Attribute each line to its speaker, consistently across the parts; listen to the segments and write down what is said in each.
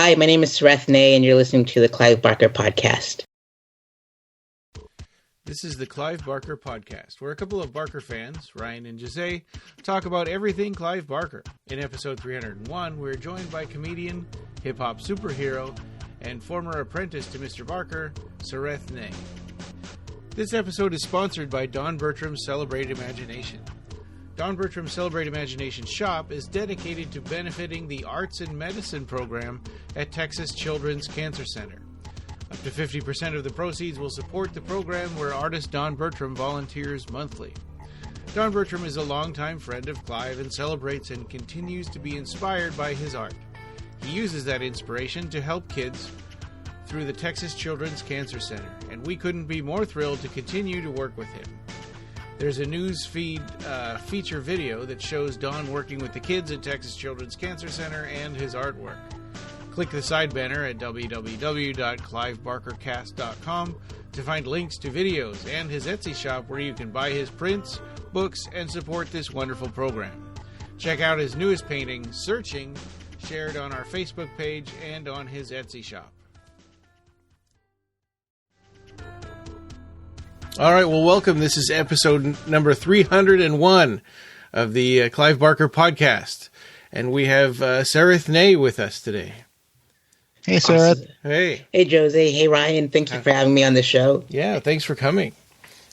Speaker 1: Hi, my name is Sareth Ney, and you're listening to the Clive Barker Podcast.
Speaker 2: This is the Clive Barker Podcast, where a couple of Barker fans, Ryan and Jose, talk about everything Clive Barker. In episode 301, we're joined by comedian, hip-hop superhero, and former apprentice to Mr. Barker, Sareth Ney. This episode is sponsored by Don Bertram's Celebrate Imagination. Don Bertram's Celebrate Imagination shop is dedicated to benefiting the Arts and Medicine program at Texas Children's Cancer Center. Up to 50% of the proceeds will support the program where artist Don Bertram volunteers monthly. Don Bertram is a longtime friend of Clive and celebrates and continues to be inspired by his art. He uses that inspiration to help kids through the Texas Children's Cancer Center, and we couldn't be more thrilled to continue to work with him. There's a news feed feature video that shows Don working with the kids at Texas Children's Cancer Center and his artwork. Click the side banner at www.clivebarkercast.com to find links to videos and his Etsy shop where you can buy his prints, books, and support this wonderful program. Check out his newest painting, Searching, shared on our Facebook page and on his Etsy shop. All right, well, welcome. This is episode number 301 of the Clive Barker Podcast, and we have Sareth Ney with us today.
Speaker 3: Hey, Sareth.
Speaker 1: Awesome.
Speaker 2: Hey.
Speaker 1: Hey, Jose. Hey, Ryan. Thank you for having me on the show.
Speaker 2: Yeah, thanks for coming.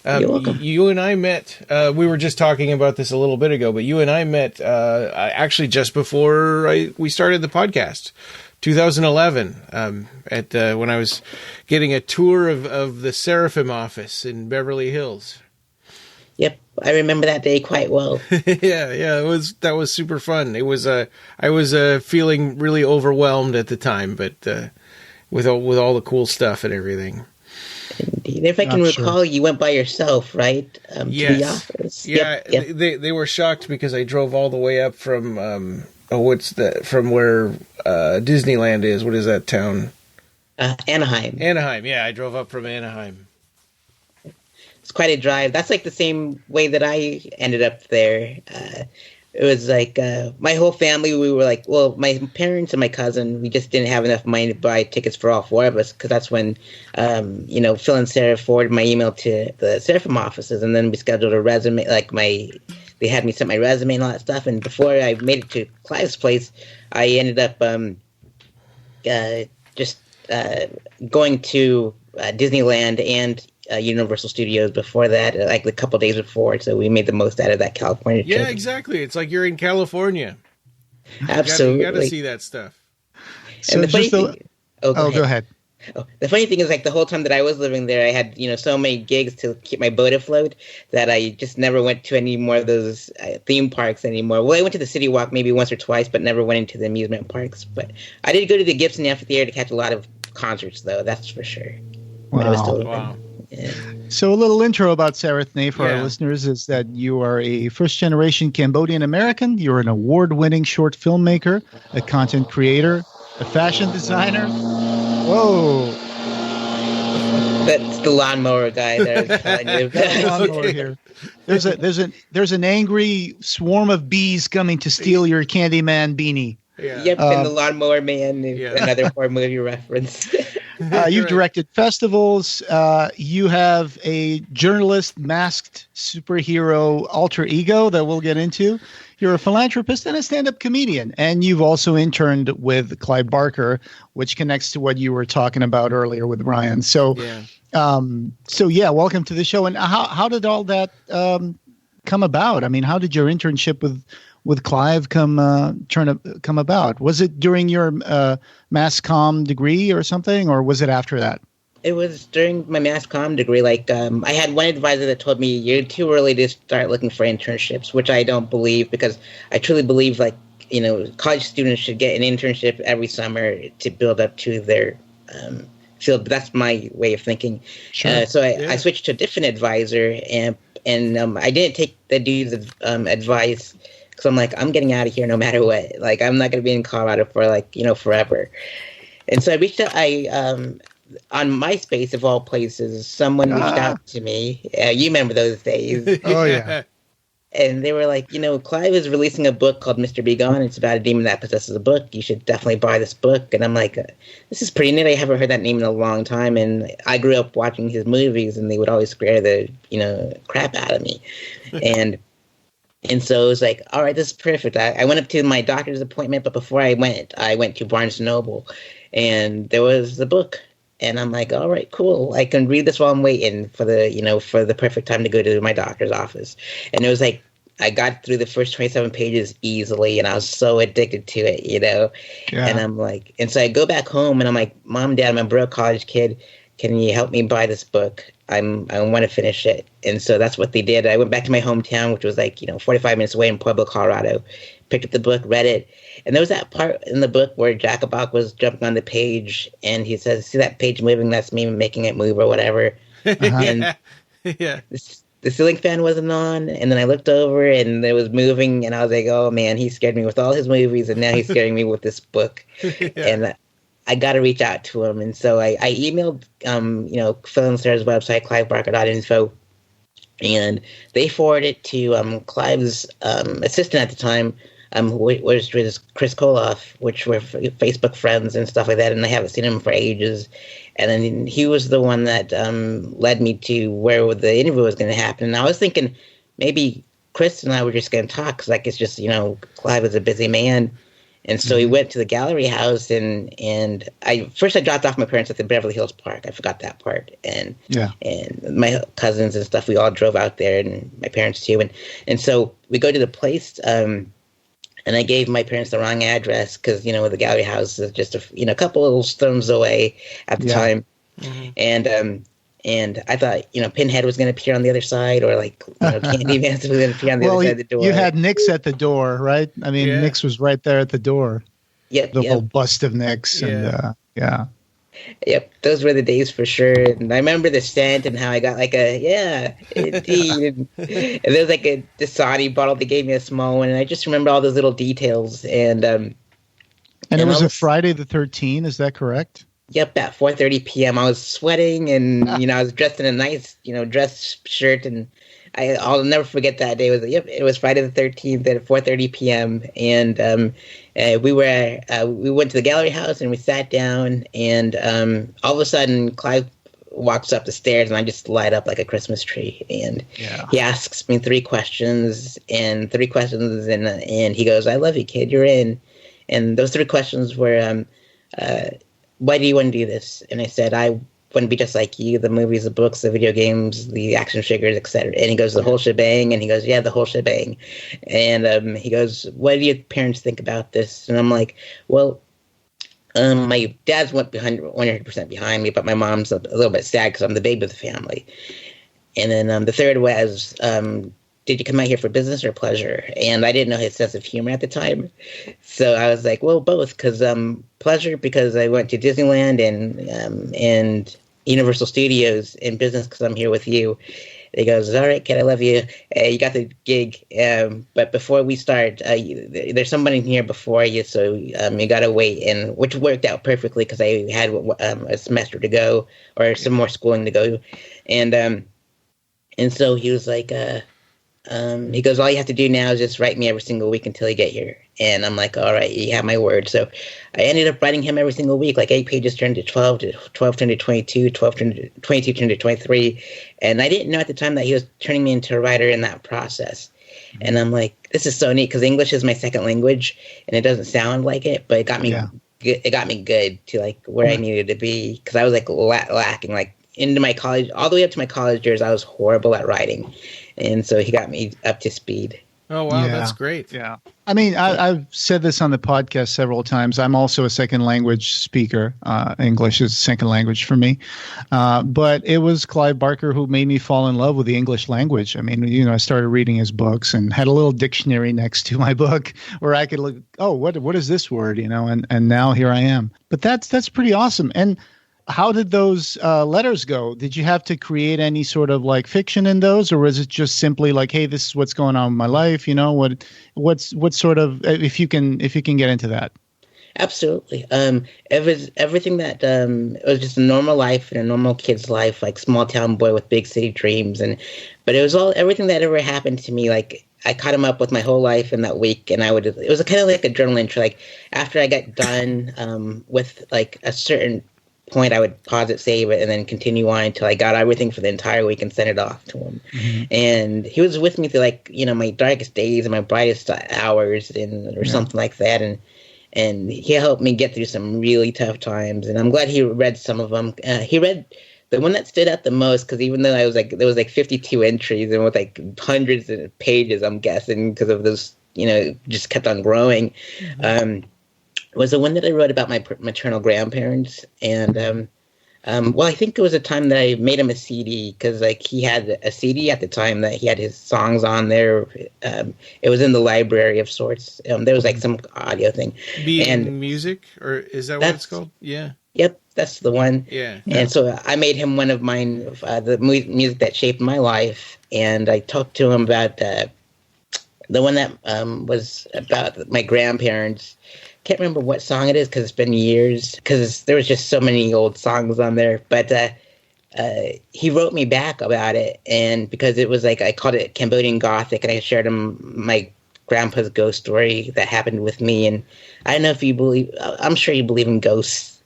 Speaker 1: You're welcome.
Speaker 2: You and I met, we were just talking about this a little bit ago, but you and I met actually just before we started the podcast, 2011, when I was getting a tour of the Seraphim office in Beverly Hills.
Speaker 1: Yep, I remember that day quite well.
Speaker 2: Yeah, that was super fun. It was I was feeling really overwhelmed at the time, but with all the cool stuff and everything.
Speaker 1: Indeed. If I can recall, you went by yourself, right?
Speaker 2: Yes.
Speaker 1: To the office.
Speaker 2: Yeah, yep. They were shocked because I drove all the way up from from where Disneyland is. What is that town?
Speaker 1: Anaheim.
Speaker 2: Anaheim. Yeah, I drove up from Anaheim.
Speaker 1: It's quite a drive. That's like the same way that I ended up there. It was like my whole family, we were like, well, my parents and my cousin, we just didn't have enough money to buy tickets for all four of us, because that's when, Phil and Sarah forwarded my email to the Seraphim offices, and then we scheduled a resume, they had me send my resume and all that stuff, and before I made it to Clive's place, I ended up going to Disneyland and Universal Studios before that, like a couple days before, so we made the most out of that California trip.
Speaker 2: Yeah, exactly. It's like you're in California.
Speaker 1: Absolutely.
Speaker 2: You got to see that stuff.
Speaker 1: And the funny thing...
Speaker 3: go ahead.
Speaker 1: The funny thing is, like, the whole time that I was living there, I had, so many gigs to keep my boat afloat that I just never went to any more of those theme parks anymore. Well, I went to the City Walk maybe once or twice, but never went into the amusement parks. But I did go to the Gibson Amphitheater to catch a lot of concerts, though, that's for sure.
Speaker 3: Wow.
Speaker 1: Yeah.
Speaker 3: So a little intro about Sareth Ney for our listeners is that you are a first-generation Cambodian American. You're an award-winning short filmmaker, a content creator, a fashion designer. Whoa.
Speaker 1: That's the lawnmower guy there.
Speaker 3: Lawnmower here. There's an angry swarm of bees coming to steal your Candyman beanie.
Speaker 1: Yeah. Yep, and the Lawnmower Man, another horror movie reference.
Speaker 3: You've directed festivals. You have a journalist masked superhero alter ego that we'll get into. You're a philanthropist and a stand-up comedian. And you've also interned with Clive Barker, which connects to what you were talking about earlier with Ryan. So, welcome to the show. And how did all that come about? I mean, how did your internship with Clive come about? Was it during your mass comm degree or something, or was it after that?
Speaker 1: It was during my mass comm degree. I had one advisor that told me, you're too early to start looking for internships, which I don't believe, because I truly believe college students should get an internship every summer to build up to their field. But that's my way of thinking. Sure. I switched to a different advisor, and I didn't take the dude's advice, because I'm like, I'm getting out of here no matter what. Like, I'm not going to be in Colorado for forever. And so I reached out. On MySpace, of all places, someone reached out to me. You remember those days.
Speaker 3: Oh, yeah.
Speaker 1: And they were like, Clive is releasing a book called Mr. Be Gone. It's about a demon that possesses a book. You should definitely buy this book. And I'm like, this is pretty neat. I haven't heard that name in a long time. And I grew up watching his movies, and they would always scare the, crap out of me. And so it was like, all right, this is perfect. I went up to my doctor's appointment, but before I went to Barnes & Noble, and there was the book. And I'm like, all right, cool. I can read this while I'm waiting for the perfect time to go to my doctor's office. And it was like, I got through the first 27 pages easily, and I was so addicted to it, Yeah. And I'm like, and so I go back home, and I'm like, Mom, Dad, I'm a broke college kid. Can you help me buy this book? I want to finish it. And so that's what they did. I went back to my hometown, which was like, 45 minutes away in Pueblo, Colorado, picked up the book, read it. And there was that part in the book where Jacobok was jumping on the page, and he says, see that page moving? That's me making it move or whatever. And the ceiling fan wasn't on, and then I looked over, and it was moving, and I was like, oh, man, he scared me with all his movies, and now he's scaring me with this book. And I got to reach out to him. And so I emailed, Phil and Sarah's website, clivebarker.info, and they forwarded it to Clive's assistant at the time, which was Chris Koloff, which were Facebook friends and stuff like that, and I haven't seen him for ages. And then he was the one that led me to where the interview was going to happen. And I was thinking maybe Chris and I were just going to talk, because it's just, Clive is a busy man. And so he went to the gallery house, and I dropped off my parents at the Beverly Hills Park. I forgot that part. And my cousins and stuff, we all drove out there, and my parents too. And so we go to the place, and I gave my parents the wrong address, because, the gallery house is just a couple little stones away at the time. Mm-hmm. And I thought, Pinhead was going to appear on the other side, or Candyman was going to appear on the other side of the door.
Speaker 3: You had Nix at the door, right? I mean, Nix was right there at the door.
Speaker 1: Yep.
Speaker 3: The whole bust of Nix. Yeah. And,
Speaker 1: Yep. Those were the days for sure. And I remember the scent and how I got indeed. and there was a Dasani bottle. They gave me a small one. And I just remember all those little details. And
Speaker 3: it was a Friday the 13th. Is that correct?
Speaker 1: Yep, at 4:30 p.m. I was sweating, and I was dressed in a nice, dress shirt, and I'll never forget that day. It was Friday the 13th at 4:30 p.m. And we went to the gallery house, and we sat down, and all of a sudden Clive walks up the stairs, and I just light up like a Christmas tree. And he asks me three questions, and he goes, "I love you, kid. You're in." And those three questions were, why do you want to do this? And I said, I want to be just like you, the movies, the books, the video games, the action figures, etc. And he goes, the whole shebang? And he goes, yeah, the whole shebang. And he goes, what do your parents think about this? And I'm like, well, my dad's 100% behind me, but my mom's a little bit sad because I'm the baby of the family. And then the third was, did you come out here for business or pleasure? And I didn't know his sense of humor at the time. So I was like, well, both, because pleasure because I went to Disneyland and Universal Studios, and business because I'm here with you. And he goes, all right, kid, I love you. You got the gig. But before we start, there's somebody in here before you, so you got to wait. And which worked out perfectly because I had a semester to go, or some more schooling to go. And so he was like, he goes, all you have to do now is just write me every single week until you get here. And I'm like, all right, you have my word. So I ended up writing him every single week, 8 pages turned to 12, 12 turned to 22, 12 turned to 22 turned to 23. And I didn't know at the time that he was turning me into a writer in that process. And I'm like, this is so neat, because English is my second language, and it doesn't sound like it, but it got me it got me good to where I needed to be, because I was lacking into my college, all the way up to my college years. I was horrible at writing. And so he got me up to speed.
Speaker 2: Oh, wow. That's great.
Speaker 3: Yeah. I mean, I've said this on the podcast several times. I'm also a second language speaker. English is second language for me. But it was Clive Barker who made me fall in love with the English language. I mean, I started reading his books and had a little dictionary next to my book where I could look, what is this word? And now here I am. But that's pretty awesome. And how did those letters go? Did you have to create any sort of fiction in those, or was it just simply hey, this is what's going on in my life? What sort of, if you can get into that? Absolutely.
Speaker 1: It was everything that it was just a normal life and a normal kid's life, small town boy with big city dreams, but it was everything that ever happened to me. I caught him up with my whole life in that week, and it was kind of like a journal entry. Like after I got done with like a certain point, I would pause it, save it, and then continue on until I got everything for the entire week and sent it off to him. Mm-hmm. And he was with me through like, my darkest days and my brightest hours or something like that. And he helped me get through some really tough times. And I'm glad he read some of them. He read the one that stood out the most, because even though there was like 52 entries and with like hundreds of pages, I'm guessing, because of those, just kept on growing. Mm-hmm. Was the one that I wrote about my maternal grandparents. And, I think it was a time that I made him a CD, because like he had a CD at the time that he had his songs on there. It was in the library of sorts. There was like some audio thing.
Speaker 2: And music, or is that what it's called? Yeah.
Speaker 1: Yep, that's the one.
Speaker 2: Yeah.
Speaker 1: And so I made him one of mine, the music that shaped my life. And I talked to him about the one that was about my grandparents. Can't remember what song it is because it's been years, because there was just so many old songs on there. But he wrote me back about it, and because it was like, I called it Cambodian Gothic, and I shared him my grandpa's ghost story that happened with me. And I don't know if you believe, I'm sure you believe in ghosts,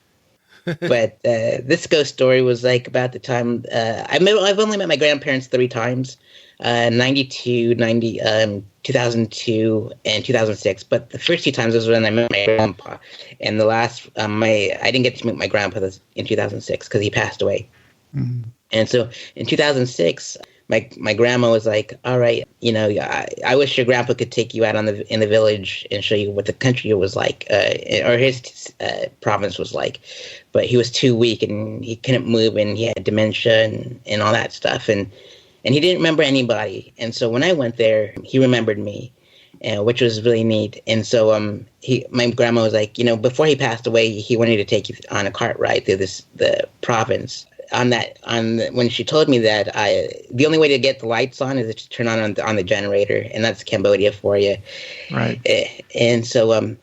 Speaker 1: but this ghost story was like about the time, I've only met my grandparents 3 times. 92, 2002, and 2006. But the first 2 times was when I met my grandpa. And the last, I didn't get to meet my grandpa in 2006 because he passed away. Mm-hmm. And so in 2006, my grandma was like, all right, I wish your grandpa could take you out in the village and show you what the country was like, or his province was like. But he was too weak and he couldn't move, and he had dementia and all that stuff. And he didn't remember anybody. And so when I went there, he remembered me, which was really neat. And so my grandma was like, before he passed away, he wanted to take you on a cart ride through the province. When she told me that, the only way to get the lights on is to turn on the generator, and that's Cambodia for you.
Speaker 3: Right.
Speaker 1: And so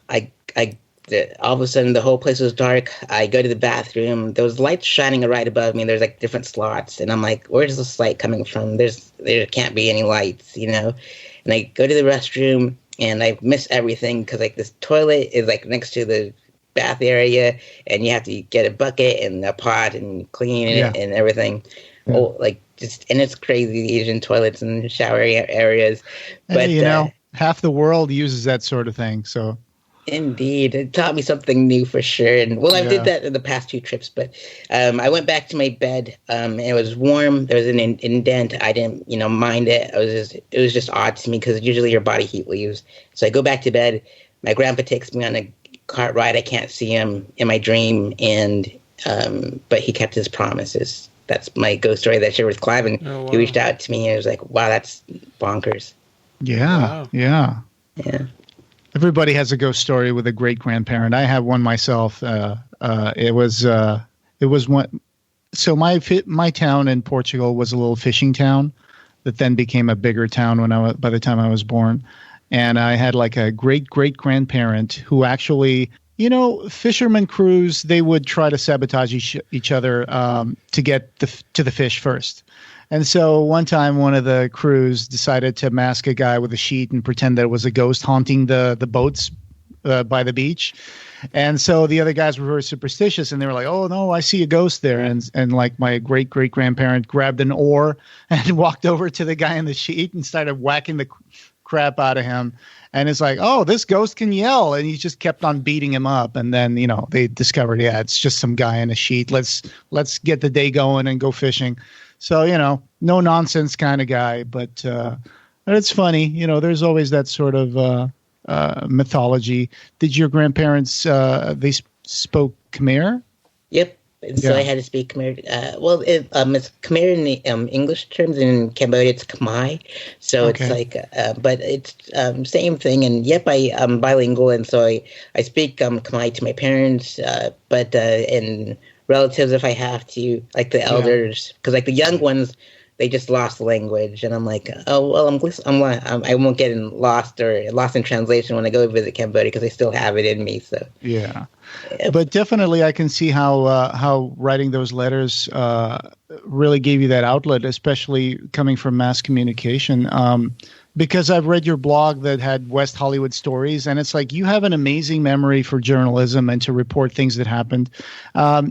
Speaker 1: all of a sudden the whole place was dark. I go to the bathroom. There was lights shining right above me. There's like different slots, and I'm like, "Where's this light coming from?" There can't be any lights, And I go to the restroom, and I miss everything because like this toilet is like next to the bath area, and you have to get a bucket and a pot and clean it and everything. Yeah. Oh, and it's crazy, the Asian toilets and shower areas. But
Speaker 3: half the world uses that sort of thing, so.
Speaker 1: Indeed. It taught me something new for sure. And I did that in the past 2 trips, but I went back to my bed, and it was warm. There was an indent. I didn't, mind it. It was just odd to me because usually your body heat leaves. So I go back to bed. My grandpa takes me on a cart ride. I can't see him in my dream, but he kept his promises. That's my ghost story that I shared with Clive, and he reached out to me and was like, wow, that's bonkers.
Speaker 3: Yeah. Wow. Yeah.
Speaker 1: Yeah.
Speaker 3: Everybody has a ghost story with a great grandparent. I have one myself. It was one. So my town in Portugal was a little fishing town that then became a bigger town by the time I was born. And I had like a great grandparent who actually, fishermen crews, they would try to sabotage each other to get to the fish first. And so one time, one of the crews decided to mask a guy with a sheet and pretend that it was a ghost haunting the boats by the beach. And so the other guys were very superstitious, and they were like, "Oh no, I see a ghost there." And like my great grandparent grabbed an oar and walked over to the guy in the sheet and started whacking the crap out of him. And it's like, "Oh, this ghost can yell," and he just kept on beating him up. And then they discovered, it's just some guy in a sheet. Let's get the day going and go fishing. So, no nonsense kind of guy, but it's funny. There's always that sort of mythology. Did your grandparents, they spoke Khmer?
Speaker 1: Yep. So I had to speak Khmer. It's Khmer in the English terms, and in Cambodia it's Khmer. So It's like, but it's same thing. And yep, I'm bilingual, and so I speak Khmer to my parents, but and relatives if I have to, like the elders, because like the young ones, they just lost the language, and I'm like, oh well, I won't get lost in translation when I go visit Cambodia because I still have it in me. So
Speaker 3: yeah. But definitely, I can see how writing those letters really gave you that outlet, especially coming from mass communication. because I've read your blog that had West Hollywood stories, and it's like you have an amazing memory for journalism and to report things that happened.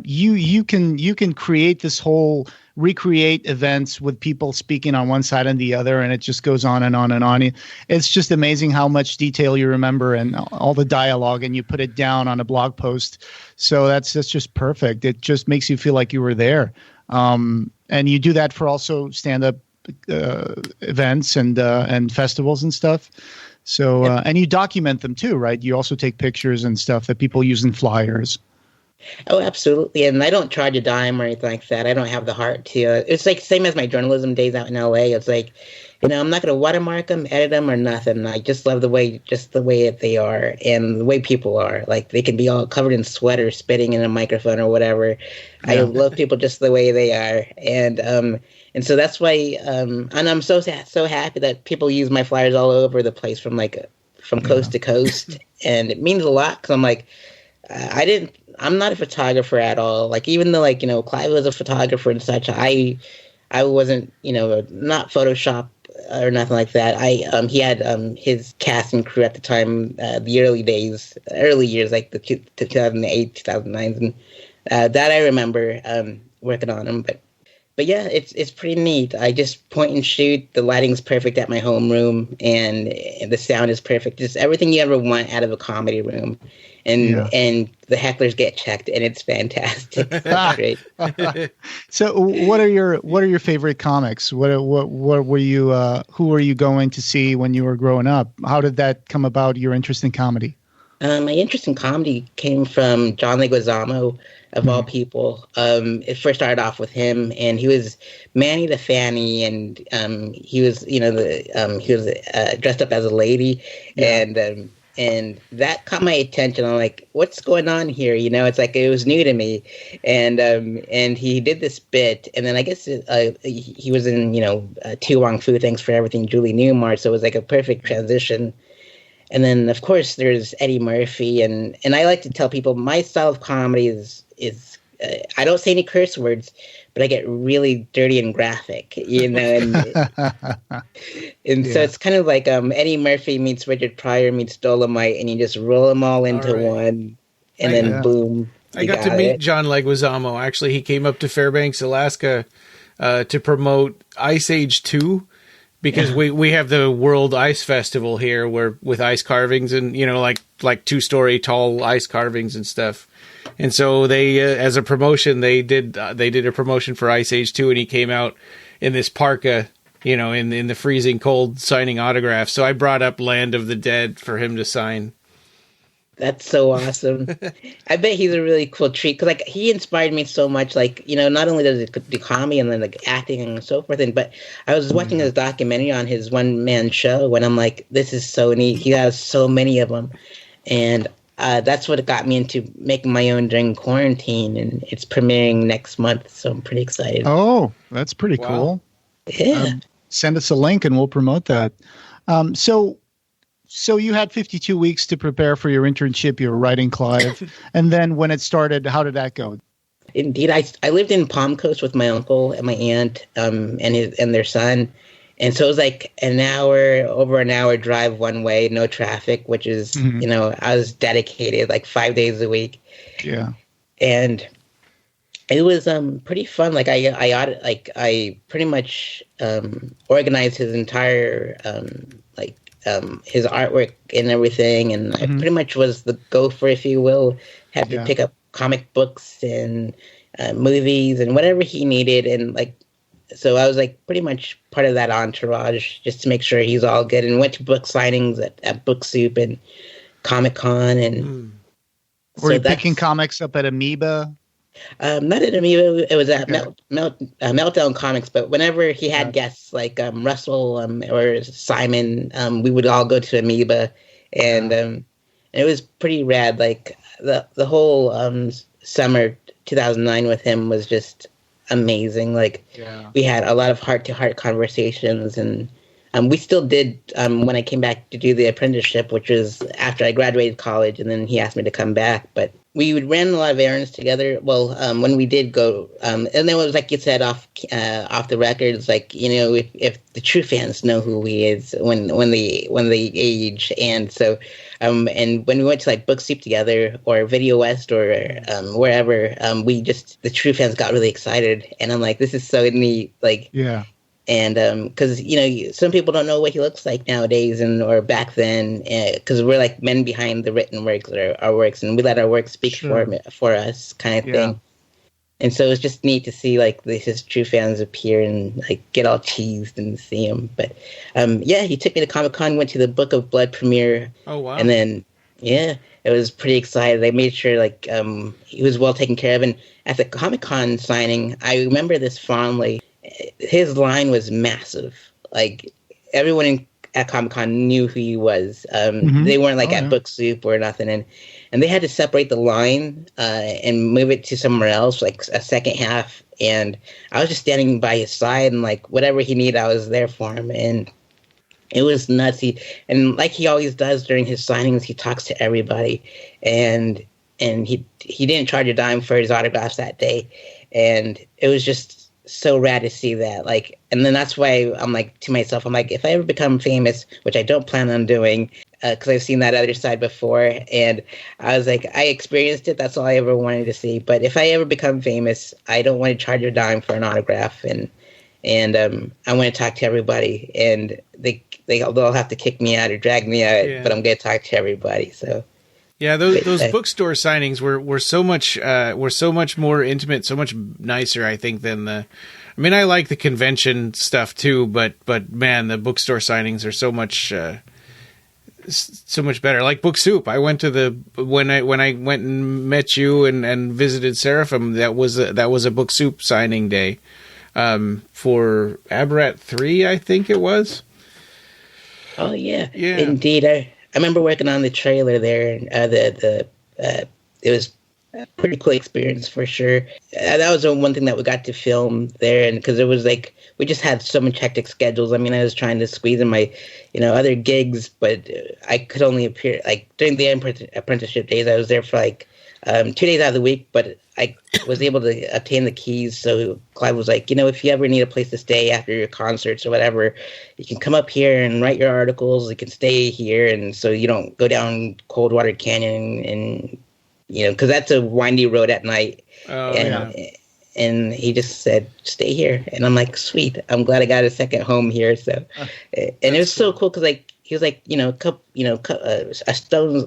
Speaker 3: You can create this whole recreate events with people speaking on one side and the other, and it just goes on and on and on. It's just amazing how much detail you remember and all the dialogue, and you put it down on a blog post. So that's just perfect. It just makes you feel like you were there. And you do that for also stand-up events and festivals and stuff. So and you document them too, right? You also take pictures and stuff that people use in flyers.
Speaker 1: Oh, absolutely. And I don't charge a dime or anything like that. I don't have the heart to. It's like same as my journalism days out in LA. It's like, I'm not going to watermark them, edit them, or nothing. I just love the way that they are and the way people are. Like, they can be all covered in sweaters, spitting in a microphone or whatever. Yeah. I love people just the way they are. And so that's why, and I'm so happy that people use my flyers all over the place from coast to coast. And it means a lot because I'm like, I'm not a photographer at all. Like, even though, Clive was a photographer and such, I wasn't, not Photoshop or nothing like that. He had his cast and crew at the time, the early years, like the 2008, 2009, and that I remember working on them. But yeah, it's pretty neat. I just point and shoot. The lighting's perfect at my homeroom, and the sound is perfect. Just everything you ever want out of a comedy room. And the hecklers get checked, and it's fantastic. It's great.
Speaker 3: So, what are your favorite comics? What were you? Who were you going to see when you were growing up? How did that come about? Your interest in comedy?
Speaker 1: My interest in comedy came from John Leguizamo, of all people. It first started off with him, and he was Manny the Fanny, and he was dressed up as a lady, and that caught my attention. I'm like, what's going on here? It's like it was new to me. And he did this bit, and then I guess he was in, Tu Wong Fu, Thanks for Everything, Julie Newmar, so it was like a perfect transition. And then, of course, there's Eddie Murphy, and I like to tell people my style of comedy is I don't say any curse words, but I get really dirty and graphic, and so it's kind of like Eddie Murphy meets Richard Pryor meets Dolomite, and you just roll them all into one, and then boom.
Speaker 2: I got to meet John Leguizamo. Actually, he came up to Fairbanks, Alaska, to promote Ice Age 2. Because we have the World Ice Festival here, where with ice carvings and like 2-story tall ice carvings and stuff, and so they as a promotion they did a promotion for Ice Age 2, and he came out in this parka, in the freezing cold signing autographs. So I brought up Land of the Dead for him to sign.
Speaker 1: That's so awesome. I bet he's a really cool treat because he inspired me so much. Not only does he do comedy and then acting and so forth, but I was watching his documentary on his one-man show, and I'm like, this is so neat. He has so many of them, and that's what got me into making my own during quarantine, and it's premiering next month, so I'm pretty excited.
Speaker 3: Oh, that's pretty cool.
Speaker 1: Yeah.
Speaker 3: Send us a link and we'll promote that. So you had 52 weeks to prepare for your internship. You were writing Clive. And then when it started, how did that go?
Speaker 1: Indeed. I lived in Palm Coast with my uncle and my aunt and their son. And so it was like over an hour drive one way, no traffic, which is, I was dedicated 5 days a week.
Speaker 3: Yeah. And
Speaker 1: it was pretty fun. I pretty much organized his entire his artwork and everything, and I pretty much was the gopher, if you will. Had to pick up comic books and movies and whatever he needed, and so I was pretty much part of that entourage just to make sure he's all good. And went to book signings at Book Soup and Comic Con, and
Speaker 3: were you picking comics up at Amoeba?
Speaker 1: Not at Amoeba. It was at Meltdown Comics. But whenever he had guests like Russell or Simon, we would all go to Amoeba, and it was pretty rad. The whole summer 2009 with him was just amazing. We had a lot of heart-to-heart conversations, and we still did when I came back to do the apprenticeship, which was after I graduated college, and then he asked me to come back. But we would ran a lot of errands together. Well, when we did go, and then it was like you said off the record, it's like, you know, if the true fans know who he is when they age, and so and when we went to like Book Soup together or Video West or wherever, the true fans got really excited, and I'm like, this is so neat, like
Speaker 3: yeah.
Speaker 1: And because you know, some people don't know what he looks like nowadays, or back then, because we're like men behind the written works or our works, and we let our work speak for us, kind of thing. And so it's just neat to see like his true fans appear and like get all cheesed and see him. But he took me to Comic-Con, went to the Book of Blood premiere. Oh wow! And then it was pretty excited. They made sure like he was well taken care of. And at the Comic-Con signing, I remember this fondly. His line was massive. Like everyone at Comic-Con knew who he was. They weren't like at Book Soup or nothing, and they had to separate the line and move it to somewhere else, like a second half. And I was just standing by his side, and like whatever he needed, I was there for him. And it was nuts. And like he always does during his signings, he talks to everybody, and he didn't charge a dime for his autographs that day, and it was just so rad to see that. Like, and then that's why I'm like to myself, I'm like, if I ever become famous, which I don't plan on doing, because I've seen that other side before, and I was like, I experienced it. That's all I ever wanted to see. But if I ever become famous, I don't want to charge a dime for an autograph, and I want to talk to everybody, and they'll have to kick me out or drag me out, but I'm going to talk to everybody. So.
Speaker 2: Yeah, those bookstore signings were so much more intimate, so much nicer, I think, than the. I mean, I like the convention stuff too, but man, the bookstore signings are so much better. Like Book Soup, I went to when I went and met you and visited Seraphim. That was a Book Soup signing day for Aberrat 3, I think it was.
Speaker 1: Oh yeah, indeed. I remember working on the trailer there, and it was a pretty cool experience for sure. That was the one thing that we got to film there, and because it was like we just had so much hectic schedules. I mean, I was trying to squeeze in my, other gigs, but I could only appear like during the apprenticeship days. I was there for like 2 days out of the week, but I was able to obtain the keys. So Clive was like, if you ever need a place to stay after your concerts or whatever, you can come up here and write your articles. You can stay here, and so you don't go down Coldwater Canyon, and because that's a windy road at night. And he just said, stay here, and I'm like, sweet. I'm glad I got a second home here. So, and it was so cool because like. He was like, a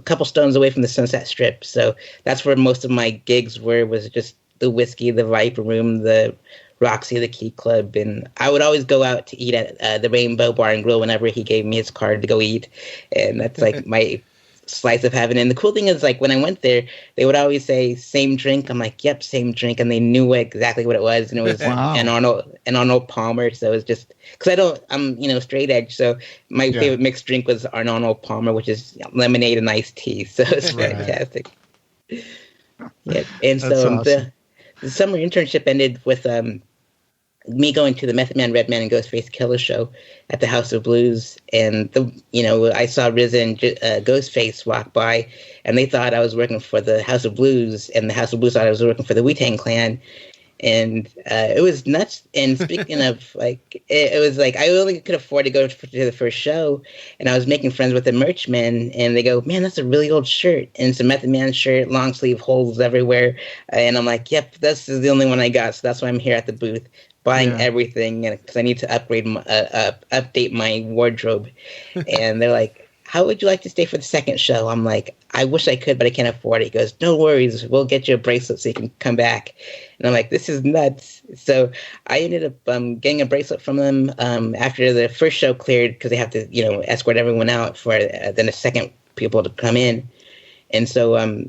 Speaker 1: couple stones away from the Sunset Strip. So that's where most of my gigs were, was just the Whiskey, the Viper Room, the Roxy, the Key Club. And I would always go out to eat at the Rainbow Bar and Grill whenever he gave me his card to go eat. And that's like my slice of heaven. And the cool thing is, like, when I went there, they would always say, same drink. I'm like, yep, same drink. And they knew exactly what it was. And it was an Arnold Palmer. So it was just, because I'm straight edge. So my favorite mixed drink was Arnold Palmer, which is lemonade and iced tea. So it's fantastic. Yeah. And so awesome. The summer internship ended with me going to the Method Man, Redman, and Ghostface Killer show at the House of Blues, and I saw RZA and Ghostface walk by, and they thought I was working for the House of Blues, and the House of Blues thought I was working for the Wu-Tang Clan, and it was nuts. And speaking of, like, it was like I only could afford to go to the first show, and I was making friends with the merch men, and they go, man, that's a really old shirt, and it's a Method Man shirt, long sleeve, holes everywhere, and I'm like, yep, this is the only one I got, so that's why I'm here at the booth buying everything, because I need to update my wardrobe. And they're like, how would you like to stay for the second show? I'm like, I wish I could, but I can't afford it. He goes, no worries, we'll get you a bracelet so you can come back. And I'm like, this is nuts. So I ended up getting a bracelet from them after the first show cleared, because they have to, escort everyone out for then the second people to come in. And so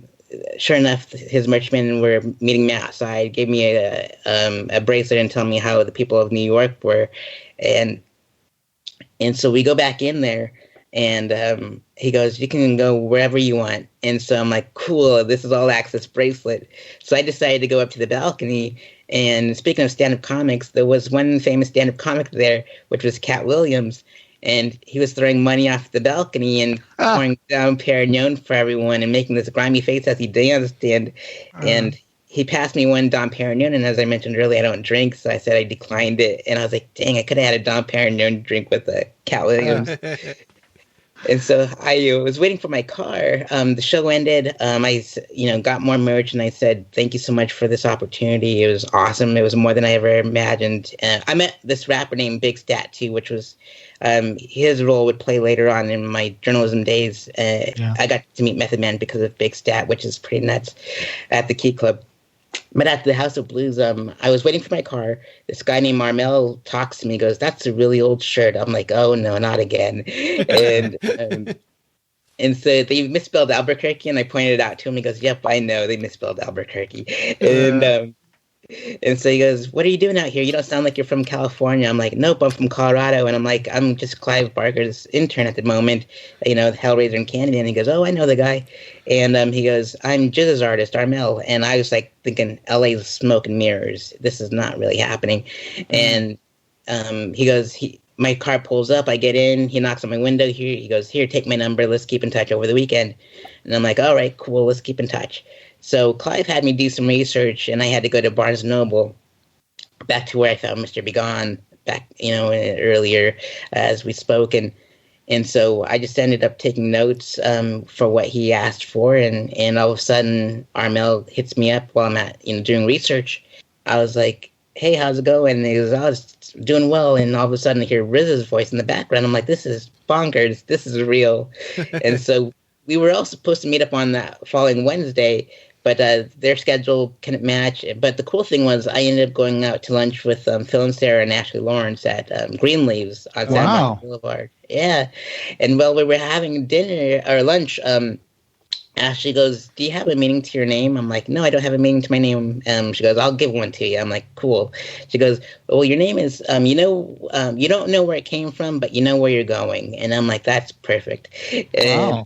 Speaker 1: sure enough, his merchmen were meeting me outside, gave me a bracelet and telling me how the people of New York were. And so we go back in there, and he goes, you can go wherever you want. And so I'm like, cool, this is all access bracelet. So I decided to go up to the balcony. And speaking of stand-up comics, there was one famous stand-up comic there, which was Cat Williams. and he was throwing money off the balcony and pouring down Perignon for everyone and making this grimy face as he danced. And he passed me one Dom Perignon, and as I mentioned earlier, I don't drink, so I said I declined it. And I was like, dang, I could have had a Dom Perignon drink with a Cat Williams. And so I was waiting for my car. The show ended. I got more merch, and I said, thank you so much for this opportunity. It was awesome. It was more than I ever imagined. I met this rapper named Big Stat, too, which was his role would play later on in my journalism days. I got to meet Method Man because of Big Stat, which is pretty nuts, at the Key Club. But at the House of Blues, I was waiting for my car. This guy named Marmel talks to me, goes, that's a really old shirt. I'm like, oh, no, not again. And so they misspelled Albuquerque, and I pointed it out to him. He goes, yep, I know, they misspelled Albuquerque. And so he goes, what are you doing out here? You don't sound like you're from California. I'm like, nope, I'm from Colorado. And I'm like, I'm just Clive Barker's intern at the moment, Hellraiser and Candy. And he goes, oh, I know the guy. And he goes, I'm Jizz's artist, Armel. And I was like thinking, LA's smoke and mirrors. This is not really happening. And he goes, my car pulls up. I get in. He knocks on my window. He goes, here, take my number. Let's keep in touch over the weekend. And I'm like, all right, cool. Let's keep in touch. So Clive had me do some research, and I had to go to Barnes & Noble, back to where I found Mr. Begone back, earlier as we spoke. And so I just ended up taking notes for what he asked for. And all of a sudden, Armel hits me up while I'm at, doing research. I was like, hey, how's it going? And he goes, oh, it's doing well. And all of a sudden I hear RZA's voice in the background. I'm like, this is bonkers. This is real. And so we were all supposed to meet up on that following Wednesday, but their schedule couldn't match. But the cool thing was I ended up going out to lunch with Phil and Sarah and Ashley Lawrence at Greenleaves on Santa Monica Boulevard. Yeah. And while we were having dinner or lunch, Ashley goes, do you have a meaning to your name? I'm like, no, I don't have a meaning to my name. She goes, I'll give one to you. I'm like, cool. She goes, well, your name is, you don't know where it came from, but you know where you're going. And I'm like, that's perfect.
Speaker 3: Wow.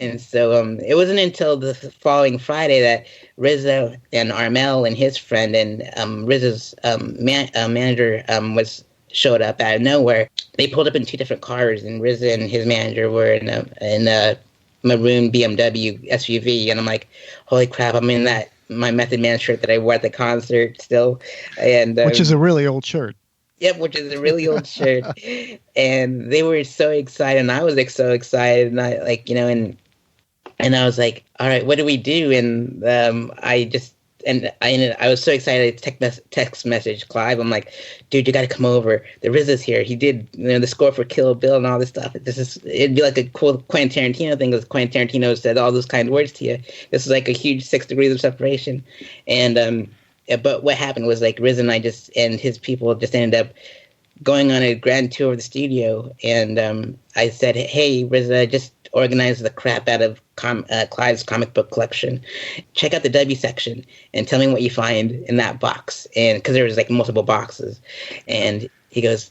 Speaker 1: And so it wasn't until the following Friday that RZA and Armel and his friend and RZA's manager showed up out of nowhere. They pulled up in two different cars, and RZA and his manager were in a maroon BMW SUV. And I'm like, holy crap, I'm in my Method Man shirt that I wore at the concert still. And
Speaker 3: which is a really old shirt.
Speaker 1: Yep, which is a really old shirt. And they were so excited, and I was so excited, and I was like, all right, what do we do? And I was so excited to text message Clive. I'm like, dude, you got to come over. The RZA's here. He did the score for Kill Bill and all this stuff. It'd be like a cool Quentin Tarantino thing, because Quentin Tarantino said all those kind words to you. This is like a huge 6 degrees of separation. And but what happened was, like, RZA and his people just ended up going on a grand tour of the studio. And I said, hey, RZA, just organize the crap out of Clive's comic book collection. Check out the W section and tell me what you find in that box. And because there was like multiple boxes. And he goes,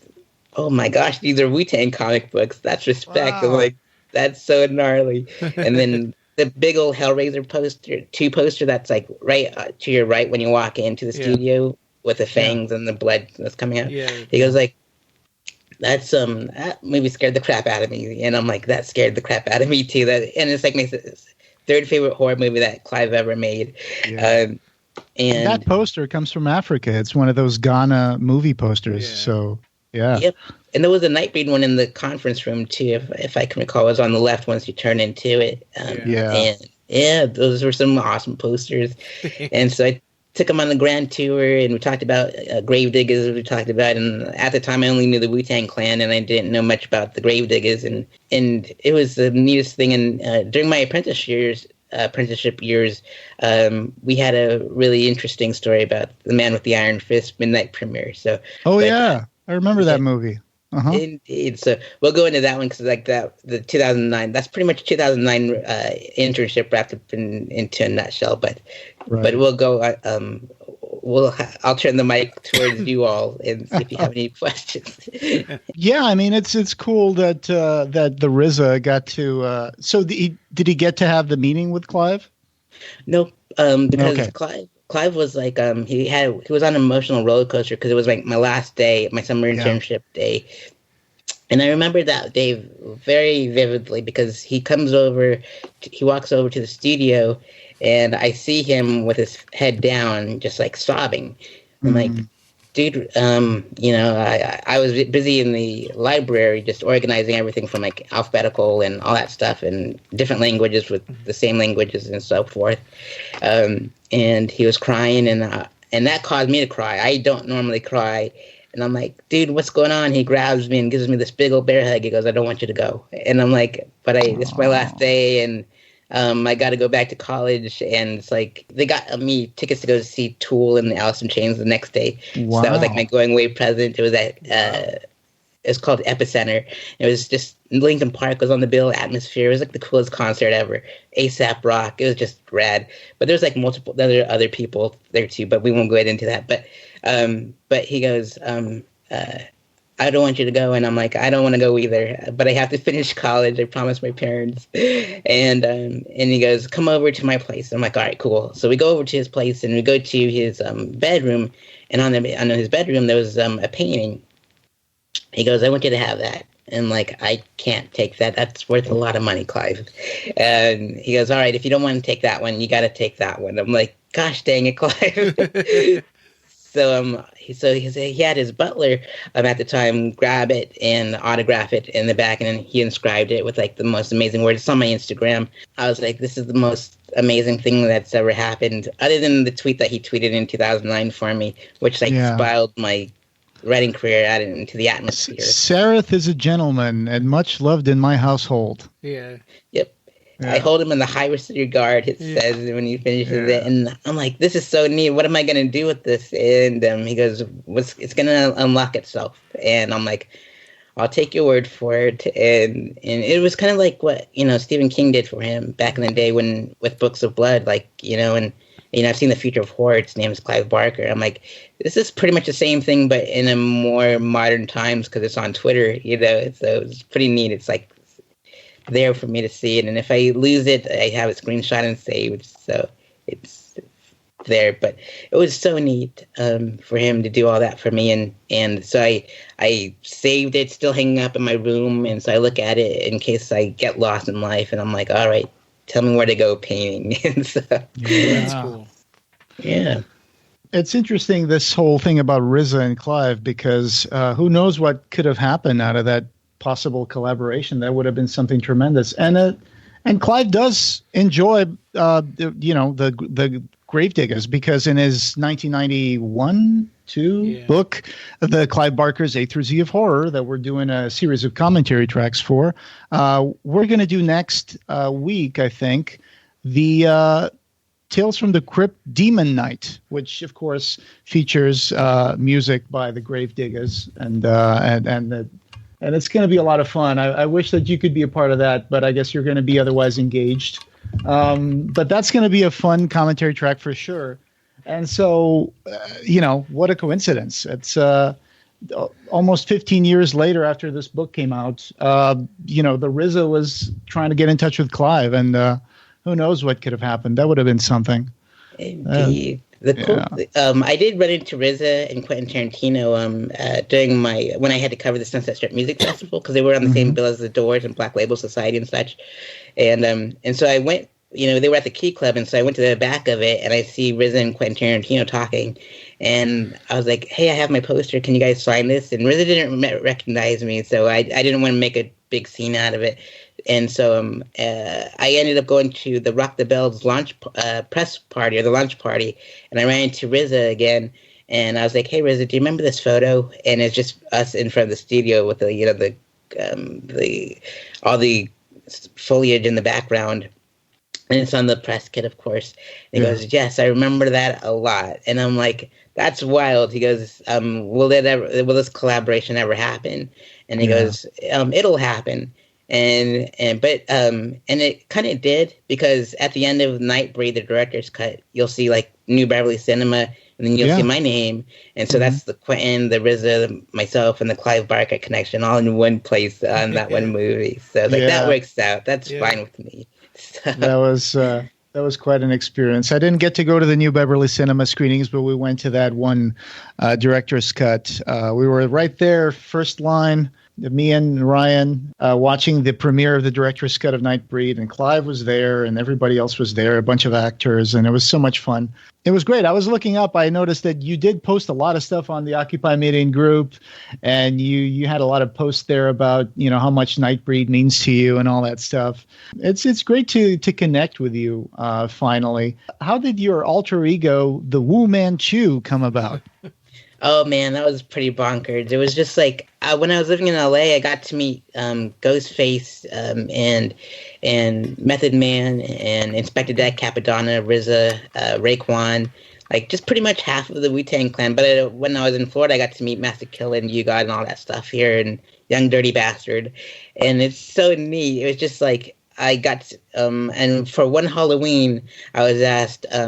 Speaker 1: oh my gosh, these are Wu-Tang comic books. That's respect. Wow. I'm like, that's so gnarly. And then the big old Hellraiser poster that's like right to your right when you walk into the studio with the fangs and the blood that's coming out. Yeah. He goes like, that movie scared the crap out of me. And I'm like, that scared the crap out of me too. And it's like my third favorite horror movie that Clive ever made. Yeah. And
Speaker 3: that poster comes from Africa. It's one of those Ghana movie posters. Yeah. So, yeah. Yep.
Speaker 1: And there was a Nightbreed one in the conference room too, if I can recall. It was on the left once you turn into it. And those were some awesome posters. And so I took him on the grand tour, and we talked about Gravediggers. And at the time, I only knew the Wu-Tang Clan, and I didn't know much about the Gravediggers. And it was the neatest thing. And during my apprenticeship years, we had a really interesting story about the Man with the Iron Fist midnight premiere. So,
Speaker 3: I remember that movie. Uh-huh.
Speaker 1: Indeed. So we'll go into that one, because like the 2009, that's pretty much 2009 internship wrapped up into a nutshell. But we'll go. I'll turn the mic towards you all and see if you have any questions.
Speaker 3: Yeah, I mean it's cool that that the RZA got to. So did he get to have the meeting with Clive?
Speaker 1: No, because Clive was like he was on an emotional roller coaster, because it was like my last day, my summer internship day, And I remember that day very vividly because he walks over to the studio, and I see him with his head down, just like sobbing. I'm like, dude, I was busy in the library just organizing everything from like alphabetical and all that stuff and different languages with the same languages and so forth. And he was crying, and that caused me to cry. I don't normally cry. And I'm like, dude, what's going on? He grabs me and gives me this big old bear hug. He goes, I don't want you to go. And I'm like, but this is my last day, and I got to go back to college. And it's like, they got me tickets to go see Tool and the Alice in Chains the next day. Wow. So that was like my going away present. It was it's called Epicenter. It was just, Linkin Park was on the bill, Atmosphere. It was like the coolest concert ever. A$AP Rock. It was just rad. But there's like multiple other people there too, but we won't go into that. But he goes, I don't want you to go. And I'm like, I don't want to go either, but I have to finish college. I promised my parents. And he goes, come over to my place. I'm like, all right, cool. So we go over to his place, and we go to his bedroom. And on his bedroom, there was a painting. He goes, I want you to have that. And like, I can't take that. That's worth a lot of money, Clive. And he goes, all right, if you don't want to take that one, you got to take that one. I'm like, gosh dang it, Clive. So he had his butler at the time grab it and autograph it in the back, and then he inscribed it with like the most amazing words. It's on my Instagram. I was like, this is the most amazing thing that's ever happened, other than the tweet that he tweeted in 2009 for me, which spiraled my writing career out into the atmosphere.
Speaker 3: Sareth is a gentleman and much loved in my household.
Speaker 2: Yeah.
Speaker 1: Yep. Yeah. I hold him in the highest regard, it says when he finishes it. And I'm like, this is so neat. What am I going to do with this? And he goes, it's going to unlock itself. And I'm like, I'll take your word for it. And it was kind of like what, Stephen King did for him back in the day with Books of Blood, and I've seen The Future of Horror. Its name is Clive Barker. I'm like, this is pretty much the same thing, but in a more modern times because it's on Twitter, so it's pretty neat. It's like there for me to see it, and if I lose it, I have it screenshot and saved, so it's there. But it was so neat for him to do all that for me, and so I saved it, still hanging up in my room, and so I look at it in case I get lost in life, and I'm like, all right, tell me where to go painting. And so,
Speaker 2: that's cool.
Speaker 1: Yeah.
Speaker 3: It's interesting, this whole thing about RZA and Clive, because who knows what could have happened out of that possible collaboration. That would have been something tremendous. And Clive does enjoy the Gravediggers, because in his 1991 book, the Clive Barker's A through Z of Horror, that we're doing a series of commentary tracks for, we're going to do next week, I think, the Tales from the Crypt Demon Night, which of course features music by the Gravediggers, and it's going to be a lot of fun. I wish that you could be a part of that, but I guess you're going to be otherwise engaged. But that's going to be a fun commentary track for sure. And so, what a coincidence. It's almost 15 years later after this book came out, the RZA was trying to get in touch with Clive, and who knows what could have happened. That would have been something.
Speaker 1: Indeed. I did run into RZA and Quentin Tarantino during when I had to cover the Sunset Strip Music Festival, because they were on the same bill as the Doors and Black Label Society and such. And so I went, they were at the Key Club, and so I went to the back of it, and I see RZA and Quentin Tarantino talking. And I was like, hey, I have my poster. Can you guys sign this? And RZA didn't recognize me, so I didn't want to make a big scene out of it. And so I ended up going to the Rock the Bells launch press party, or the launch party, and I ran into RZA again. And I was like, "Hey, RZA, do you remember this photo?" And it's just us in front of the studio with the all the foliage in the background, and it's on the press kit, of course. And he goes, "Yes, I remember that a lot." And I'm like, "That's wild." He goes, "Will this collaboration ever happen?" And he goes, "It'll happen." And it kind of did, because at the end of Nightbreed, the director's cut, you'll see like New Beverly Cinema, and then you'll see my name, and so that's the Quentin, the RZA, myself, and the Clive Barker connection all in one place on that one movie. So that works out. That's fine with me. So.
Speaker 3: That was quite an experience. I didn't get to go to the New Beverly Cinema screenings, but we went to that one director's cut. We were right there, first line. Me and Ryan watching the premiere of the director's cut of Nightbreed, and Clive was there, and everybody else was there, a bunch of actors, and it was so much fun. It was great. I was looking up. I noticed that you did post a lot of stuff on the Occupy Midian group, and you had a lot of posts there about how much Nightbreed means to you and all that stuff. It's great to connect with you finally. How did your alter ego, the Wu-Man Chu, come about?
Speaker 1: Oh man, that was pretty bonkers. It was just like when I was living in LA, I got to meet Ghostface and Method Man and Inspector Deck, Capadonna, RZA, Raekwon, like just pretty much half of the Wu-Tang Clan. But when I was in Florida, I got to meet Master Killa and U-God and all that stuff here, and Young Dirty Bastard. And it's so neat. It was just like I got and for one Halloween, I was asked, I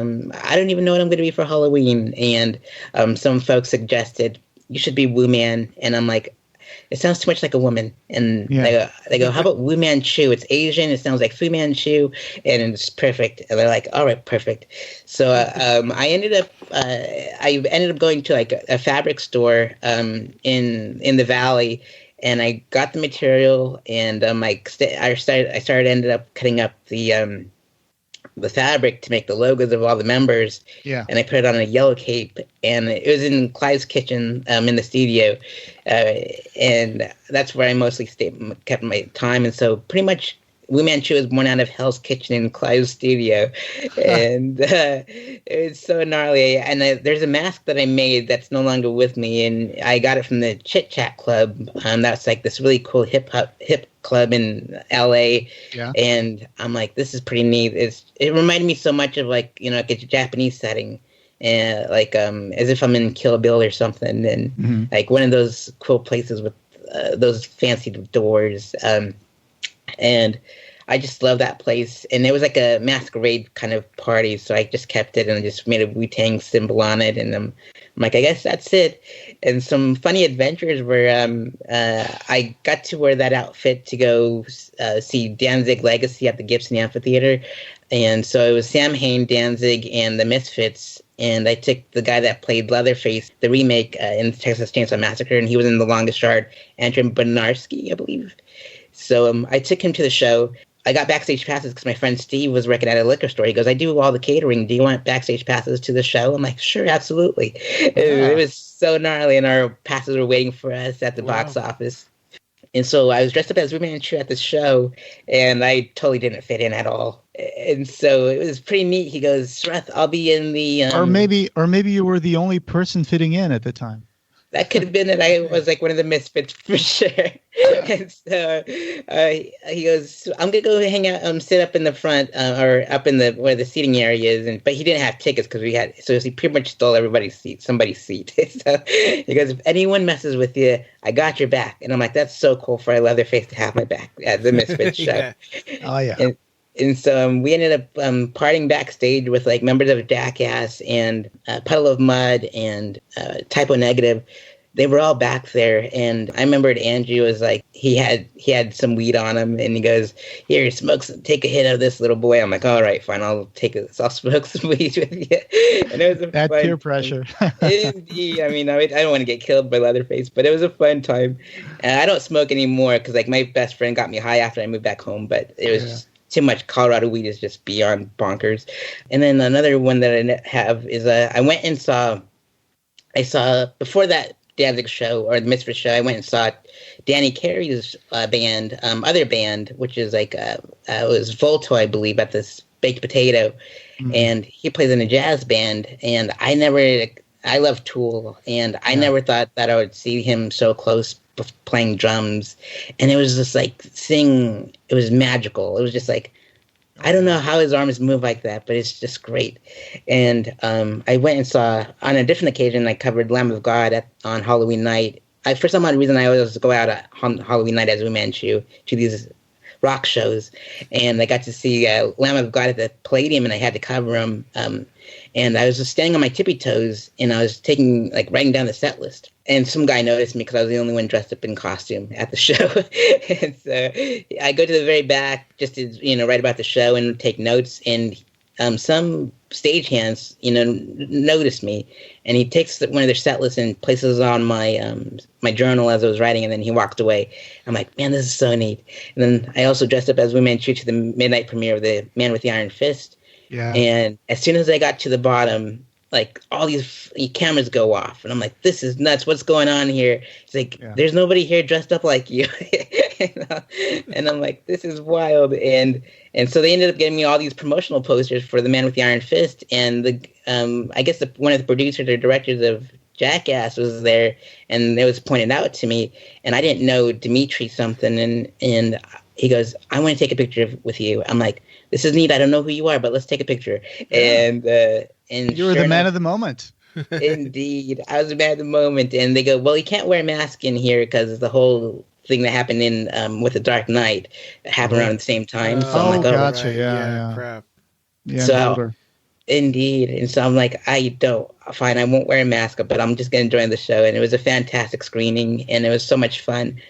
Speaker 1: don't even know what I'm going to be for Halloween. And some folks suggested, you should be Wu-Man. And I'm like, it sounds too much like a woman. And they go, how about Wu-Man Chu? It's Asian. It sounds like Fu Manchu. And it's perfect. And they're like, all right, perfect. So I ended up going to like a fabric store in the Valley. And I got the material, and ended up cutting up the fabric to make the logos of all the members. Yeah. And I put it on a yellow cape, and it was in Clive's kitchen in the studio, and that's where I mostly kept my time. And so pretty much Wu-Man Chu was born out of Hell's Kitchen in Clive's studio, and it was so gnarly. And there's a mask that I made that's no longer with me, and I got it from the Chit Chat Club. That's like this really cool hip club in LA. Yeah. And I'm like, this is pretty neat. It reminded me so much of like a Japanese setting, and like as if I'm in Kill Bill or something, and like one of those cool places with those fancy doors. And I just love that place. And it was like a masquerade kind of party, so I just kept it and I just made a Wu-Tang symbol on it. And I'm like, I guess that's it. And some funny adventures where I got to wear that outfit to go see Danzig Legacy at the Gibson Amphitheater. And so it was Sam Hain, Danzig, and the Misfits. And I took the guy that played Leatherface, the remake in Texas Chainsaw Massacre, and he was in The Longest Yard, Andrew Benarski, I believe. So I took him to the show. I got backstage passes because my friend Steve was working at a liquor store. He goes, I do all the catering. Do you want backstage passes to the show? I'm like, sure, absolutely. Yeah. It was so gnarly, and our passes were waiting for us at the box office. And so I was dressed up as Wu-Man Chu at the show, and I totally didn't fit in at all. And so it was pretty neat. He goes, Sareth, I'll be in the... Or
Speaker 3: maybe you were the only person fitting in at the time.
Speaker 1: That could have been it. I was like one of the misfits for sure. And so he goes, I'm going to go hang out, sit up in the front or up in where the seating area is. But he didn't have tickets so he pretty much stole somebody's seat. So he goes, if anyone messes with you, I got your back. And I'm like, that's so cool for a Leatherface to have my back at the Misfits show.
Speaker 3: Yeah. Oh, yeah.
Speaker 1: And so we ended up partying backstage with like members of Jackass and Puddle of Mud and Typo Negative. They were all back there, and I remembered Andrew was like, he had some weed on him, and he goes, "Here, take a hit of this, little boy." I'm like, "All right, fine, I'll smoke some weed with you." And it was
Speaker 3: that peer pressure.
Speaker 1: Indeed, I mean, I don't want to get killed by Leatherface, but it was a fun time. And I don't smoke anymore because like my best friend got me high after I moved back home, but it was just too much. Colorado weed is just beyond bonkers. And then another one that I have is I went and saw before that Danzig show or the Misfits show, I went and saw Danny Carey's band, other band, which is like it was Volto, I believe, at this Baked Potato, and he plays in a jazz band. And I love Tool, and I never thought that I would see him so close playing drums, and it was just like it was magical. It was just like, I don't know how his arms move like that, but it's just great. And I went and saw, on a different occasion, I covered Lamb of God on Halloween night. For some odd reason, I always go out on Halloween night as Wu-Man Chu to these rock shows. And I got to see Lamb of God at the Palladium, and I had to cover him. And I was just standing on my tippy toes, and I was writing down the set list. And some guy noticed me because I was the only one dressed up in costume at the show. And so I go to the very back just to, write about the show and take notes. And some stagehands, noticed me, and he takes one of their set lists and places it on my my journal as I was writing, and then he walked away. I'm like, man, this is so neat. And then I also dressed up as Wu-Man Chu to the midnight premiere of The Man with the Iron Fist.
Speaker 3: Yeah.
Speaker 1: And as soon as I got to the bottom, like all these cameras go off, and I'm like, this is nuts. What's going on here? He's like, there's nobody here dressed up like you. And I'm like, this is wild. And so they ended up getting me all these promotional posters for The Man with the Iron Fist. And I guess one of the producers or directors of Jackass was there, and it was pointed out to me, and I didn't know Dimitri something, and he goes, I want to take a picture with you. I'm like, this is neat. I don't know who you are, but let's take a picture. Yeah. And
Speaker 3: you were the man of the moment.
Speaker 1: Indeed. I was the man of the moment. And they go, well, you can't wear a mask in here because the whole thing that happened in with The Dark Knight happened around the same time. So I'm like,
Speaker 3: gotcha.
Speaker 1: Right.
Speaker 3: Yeah.
Speaker 2: Crap.
Speaker 3: Yeah.
Speaker 1: So, indeed. And so I'm like, fine, I won't wear a mask, but I'm just going to join the show. And it was a fantastic screening, and it was so much fun.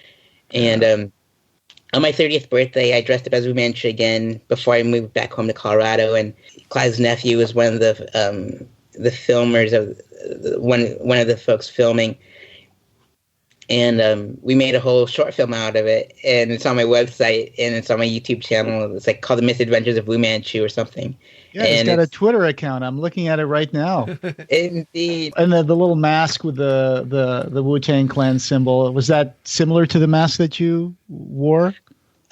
Speaker 1: And on my 30th birthday, I dressed up as Wu-Man Chu again before I moved back home to Colorado. And Clive's nephew was one of the filmers of one of the folks filming, and we made a whole short film out of it. And it's on my website, and it's on my YouTube channel. It's like called The Misadventures of Wu-Man Chu or something.
Speaker 3: Yeah, it's got a Twitter account. I'm looking at it right now.
Speaker 1: Indeed.
Speaker 3: And the little mask with the Wu-Tang Clan symbol, was that similar to the mask that you wore?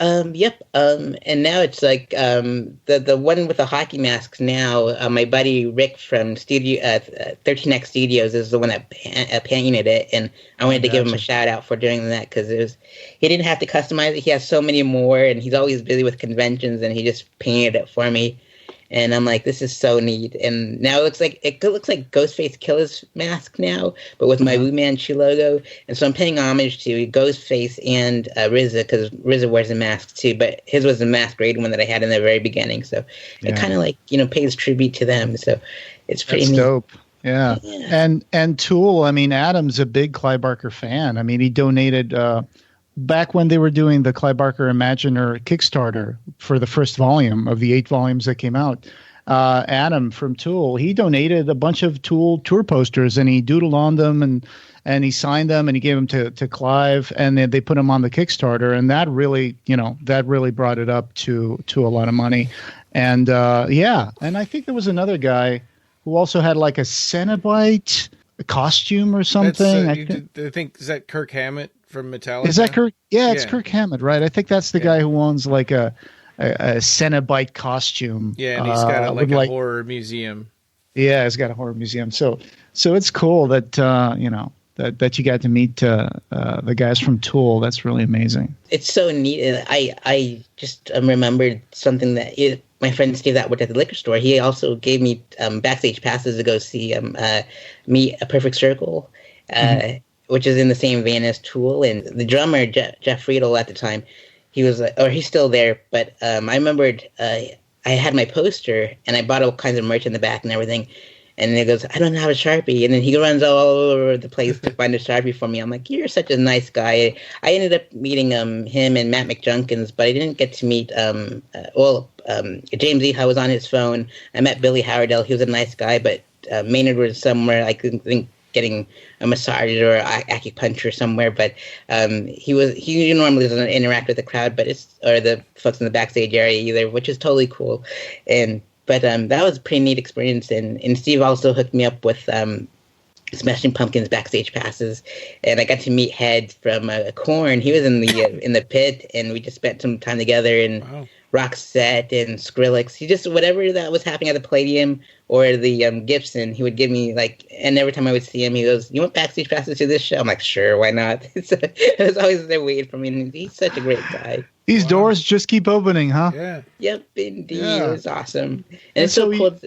Speaker 1: Yep. And now it's like the one with the hockey masks now. My buddy Rick from 13X Studios is the one that painted it, and I wanted to give him a shout out for doing that because he didn't have to customize it. He has so many more, and he's always busy with conventions, and he just painted it for me. And I'm like, this is so neat. And now it looks like Ghostface Killer's mask now, but with my Wu-Man Chu logo. And so I'm paying homage to Ghostface and RZA, because RZA wears a mask too, but his was the masquerade one that I had in the very beginning. So it kind of pays tribute to them. So it's pretty neat.
Speaker 3: Dope. Yeah. And Tool, I mean, Adam's a big Clive Barker fan. I mean, he donated back when they were doing the Clive Barker Imaginer Kickstarter for the first volume of the 8 volumes that came out, Adam from Tool, he donated a bunch of Tool tour posters, and he doodled on them, and he signed them, and he gave them to Clive, and then they put them on the Kickstarter, and that really brought it up to a lot of money. And and I think there was another guy who also had like a Cenobite costume or something.
Speaker 2: I think is that Kirk Hammett from Metallica?
Speaker 3: Is that Kirk? Yeah, it's Kirk Hammett, right? I think that's the guy who owns like a Cenobite costume.
Speaker 2: Yeah, and he's got a horror museum.
Speaker 3: Yeah, he's got a horror museum. So it's cool that that you got to meet the guys from Tool. That's really amazing.
Speaker 1: It's so neat. And I just remembered something that my friend Steve that worked at the liquor store. He also gave me backstage passes to go see Meet a Perfect Circle. Which is in the same vein as Tool. And the drummer, Jeff Friedel, at the time, he was, or he's still there, but I remembered I had my poster, and I bought all kinds of merch in the back and everything, and he goes, I don't have a Sharpie, and then he runs all over the place to find a Sharpie for me. I'm like, you're such a nice guy. I ended up meeting him and Matt McJunkins, but I didn't get to meet, James Eha was on his phone. I met Billy Howardell. He was a nice guy, but Maynard was somewhere, I couldn't think, getting a massage or acupuncture somewhere, but he normally doesn't interact with the crowd, or the folks in the backstage area either, which is totally cool. But that was a pretty neat experience, and Steve also hooked me up with Smashing Pumpkins backstage passes, and I got to meet Head from Korn. He was in the pit, and we just spent some time together, and Roxette and Skrillex. He just, whatever that was happening at the Palladium or the Gibson, he would give me, and every time I would see him, he goes, you want backstage passes to this show? I'm like, sure, why not? So I was always there waiting for me, and he's such a great guy.
Speaker 3: These doors just keep opening, huh?
Speaker 2: Yeah.
Speaker 1: Yep, indeed. Yeah. It was awesome. And it's so cool.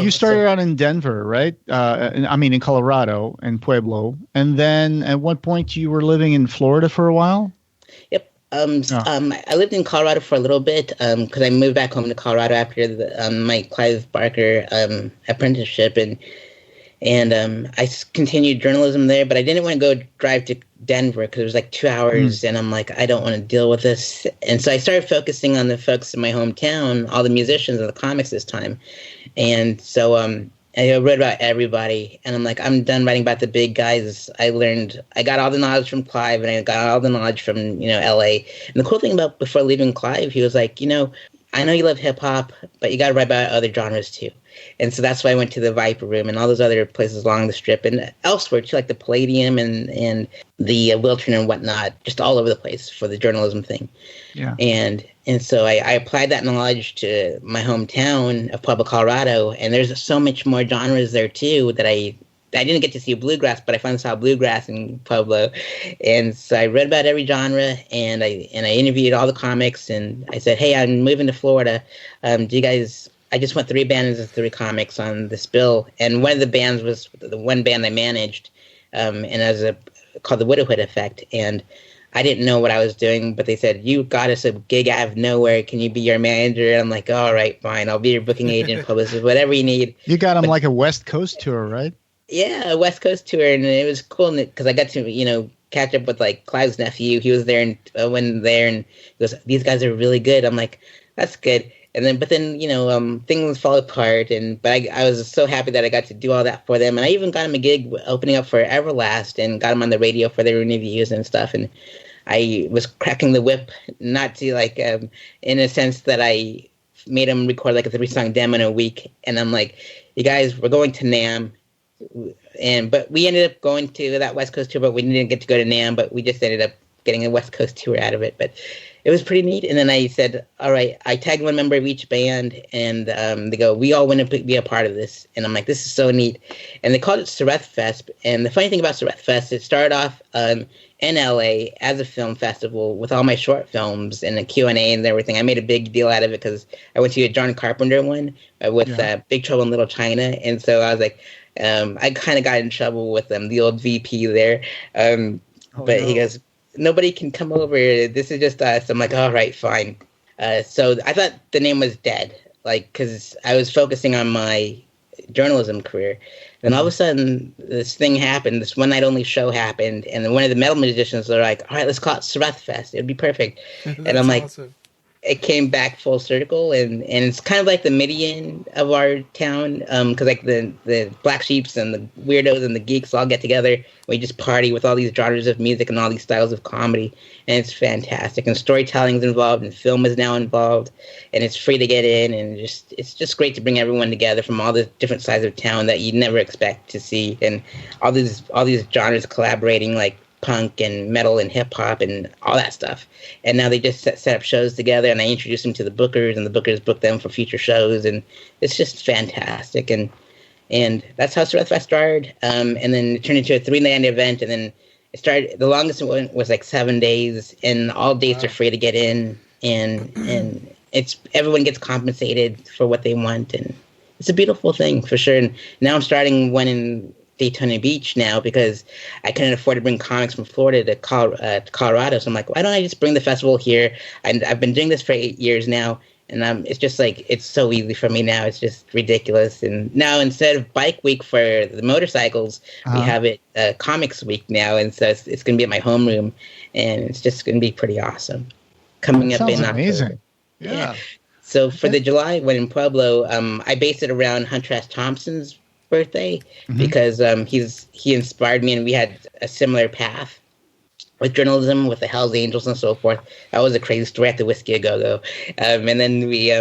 Speaker 3: You started out in Denver, right? In Colorado, in Pueblo. And then at what point you were living in Florida for a while?
Speaker 1: Yep. I lived in Colorado for a little bit because I moved back home to Colorado after my Clive Barker apprenticeship, And continued journalism there, but I didn't want to go drive to Denver because it was like 2 hours, and I'm like, I don't want to deal with this. And so I started focusing on the folks in my hometown, all the musicians and the comics this time. And so I wrote about everybody, and I'm like, I'm done writing about the big guys. I got all the knowledge from Clive, and I got all the knowledge from, LA. And the cool thing about before leaving Clive, he was like, I know you love hip hop, but you got to write about other genres too. And so that's why I went to the Viper Room and all those other places along the Strip and elsewhere too, like the Palladium and the Wiltern and whatnot, just all over the place for the journalism thing.
Speaker 3: Yeah.
Speaker 1: And so I applied that knowledge to my hometown of Pueblo, Colorado, and there's so much more genres there too that I didn't get to see bluegrass, but I finally saw bluegrass in Pueblo. And so I read about every genre, and I interviewed all the comics, and I said, hey, I'm moving to Florida. Do you guys... I just went 3 bands and 3 comics on this bill, and one of the bands was the one band I managed, called the Widowhood Effect, and I didn't know what I was doing, but they said, you got us a gig out of nowhere, can you be your manager? And I'm like, all right, fine, I'll be your booking agent, publicist, whatever you need.
Speaker 3: You got them like a West Coast tour, right?
Speaker 1: Yeah, a West Coast tour, and it was cool because I got to, catch up with like Clive's nephew. He was there and he goes, these guys are really good. I'm like, that's good. And then, things fall apart. But I was so happy that I got to do all that for them. And I even got him a gig opening up for Everlast and got him on the radio for their interviews and stuff. And I was cracking the whip, not to in a sense that I made him record like a 3-song demo in a week. And I'm like, you guys, we're going to NAMM. But we ended up going to that West Coast tour, but we didn't get to go to NAMM. But we just ended up getting a West Coast tour out of it. But it was pretty neat. And then I said, all right, I tagged one member of each band, and they go, we all want to be a part of this. And I'm like, this is so neat. And they called it Sareth Fest. And the funny thing about Sareth Fest, it started off in LA as a film festival with all my short films and a Q&A and everything. I made a big deal out of it because I went to a John Carpenter one with Big Trouble in Little China. And so I was like, I kind of got in trouble with the old VP there. He goes, nobody can come over. This is just us. I'm like, all right, fine. So I thought the name was dead, because I was focusing on my journalism career. Then all of a sudden, this thing happened. This one night only show happened, and then one of the metal musicians were like, all right, let's call it Sareth Fest. It'd be perfect. And I'm like, awesome. It came back full circle, and it's kind of like the Midian of our town, because the black sheeps and the weirdos and the geeks all get together. We just party with all these genres of music and all these styles of comedy, and it's fantastic. And storytelling's involved, and film is now involved, and it's free to get in, and it's just great to bring everyone together from all the different sides of town that you'd never expect to see, and all these genres collaborating, like punk and metal and hip hop and all that stuff. And now they just set up shows together, and I introduce them to the bookers, and the bookers book them for future shows, and it's just fantastic. And that's how Sareth Fest started. And then it turned into a 3-night event, and then it started. The longest one was like 7 days, and all dates are free to get in, and it's everyone gets compensated for what they want, and it's a beautiful thing for sure. And now I'm starting one in Daytona Beach now because I couldn't afford to bring comics from Florida to Colorado. So I'm like, why don't I just bring the festival here? And I've been doing this for 8 years now, and it's just like, it's so easy for me now. It's just ridiculous. And now instead of Bike Week for the motorcycles, we have it Comics Week now, and so it's going to be at my homeroom, and it's just going to be pretty awesome. Coming up in October.
Speaker 3: Amazing. Yeah.
Speaker 1: So for the July one in Pueblo, I based it around Hunter S. Thompson's birthday because he inspired me, and we had a similar path with journalism, with the Hells Angels and so forth. That was a crazy story at the Whiskey A Go-Go. And then we